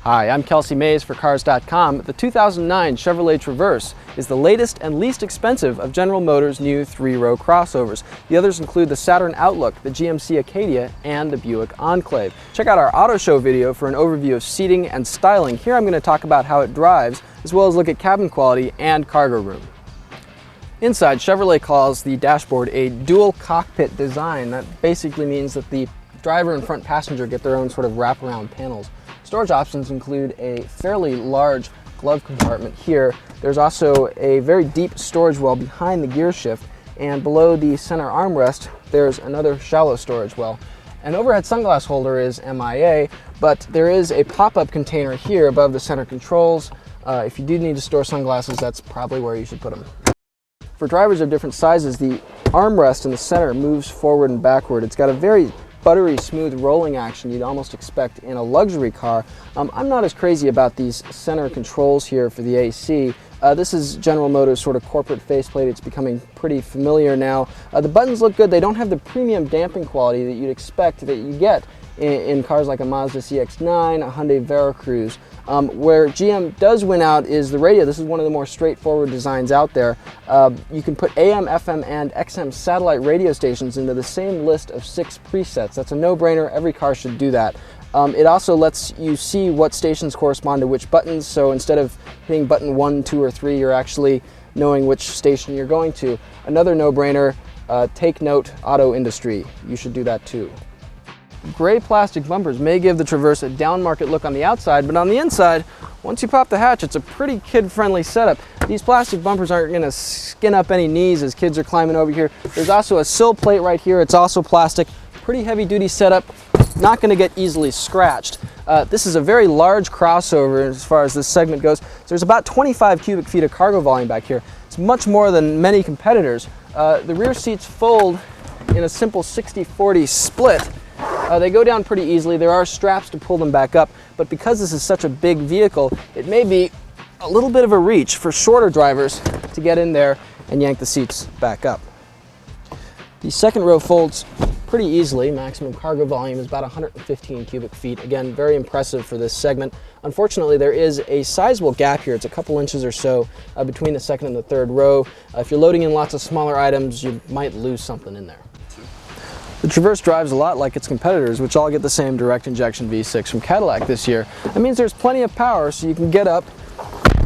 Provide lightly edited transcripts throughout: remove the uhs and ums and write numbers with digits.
Hi, I'm Kelsey Mays for Cars.com. The 2009 Chevrolet Traverse is the latest and least expensive of General Motors' new three-row crossovers. The others include the Saturn Outlook, the GMC Acadia, and the Buick Enclave. Check out our auto show video for an overview of seating and styling. Here I'm going to talk about how it drives, as well as look at cabin quality and cargo room. Inside, Chevrolet calls the dashboard a dual cockpit design. That basically means that the driver and front passenger get their own sort of wraparound panels. Storage options include a fairly large glove compartment here. There's also a very deep storage well behind the gear shift, and below the center armrest there's another shallow storage well. An overhead sunglass holder is MIA, but there is a pop-up container here above the center controls. If you do need to store sunglasses, that's probably where you should put them. For drivers of different sizes, the armrest in the center moves forward and backward. It's got a very buttery smooth rolling action you'd almost expect in a luxury car. I'm not as crazy about these center controls here for the AC. This is General Motors' sort of corporate faceplate. It's becoming pretty familiar now. The buttons look good. They don't have the premium damping quality that you'd expect that you get in cars like a Mazda CX-9, a Hyundai Veracruz. Where GM does win out is the radio. This is one of the more straightforward designs out there. You can put AM, FM, and XM satellite radio stations into the same list of 6 presets. That's a no-brainer. Every car should do that. It also lets you see what stations correspond to which buttons, so instead of hitting button 1, 2, or 3, you're actually knowing which station you're going to. Another no-brainer, take note, auto industry. You should do that too. Gray plastic bumpers may give the Traverse a down-market look on the outside, but on the inside, once you pop the hatch, it's a pretty kid-friendly setup. These plastic bumpers aren't going to skin up any knees as kids are climbing over here. There's also a sill plate right here. It's also plastic. Pretty heavy-duty setup, not going to get easily scratched. This is a very large crossover as far as this segment goes. So there's about 25 cubic feet of cargo volume back here. It's much more than many competitors. The rear seats fold in a simple 60-40 split. They go down pretty easily. There are straps to pull them back up, but because this is such a big vehicle, it may be a little bit of a reach for shorter drivers to get in there and yank the seats back up. The second row folds pretty easily. Maximum cargo volume is about 115 cubic feet. Again, very impressive for this segment. Unfortunately, there is a sizable gap here. It's a couple inches or so between the second and the third row. If you're loading in lots of smaller items, you might lose something in there. The Traverse drives a lot like its competitors, which all get the same direct injection V6 from Cadillac this year. That means there's plenty of power so you can get up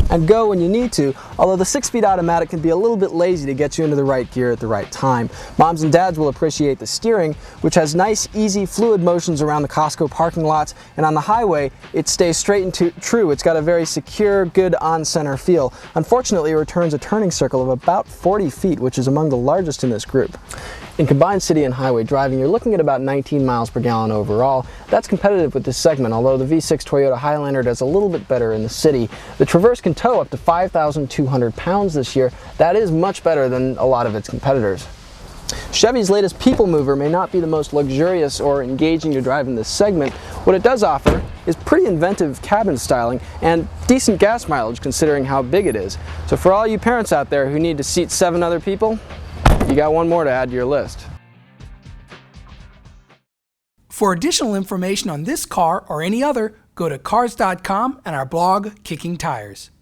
and go when you need to, although the 6-speed automatic can be a little bit lazy to get you into the right gear at the right time. Moms and dads will appreciate the steering, which has nice, easy, fluid motions around the Costco parking lots, and on the highway, it stays straight and true. It's got a very secure, good on-center feel. Unfortunately, it returns a turning circle of about 40 feet, which is among the largest in this group. In combined city and highway driving, you're looking at about 19 miles per gallon overall. That's competitive with this segment, although the V6 Toyota Highlander does a little bit better in the city. The Traverse can tow up to 5,200 pounds this year. That is much better than a lot of its competitors. Chevy's latest people mover may not be the most luxurious or engaging to drive in this segment. What it does offer is pretty inventive cabin styling and decent gas mileage considering how big it is. So for all you parents out there who need to seat 7 other people, you got one more to add to your list. For additional information on this car or any other, go to Cars.com and our blog, Kicking Tires.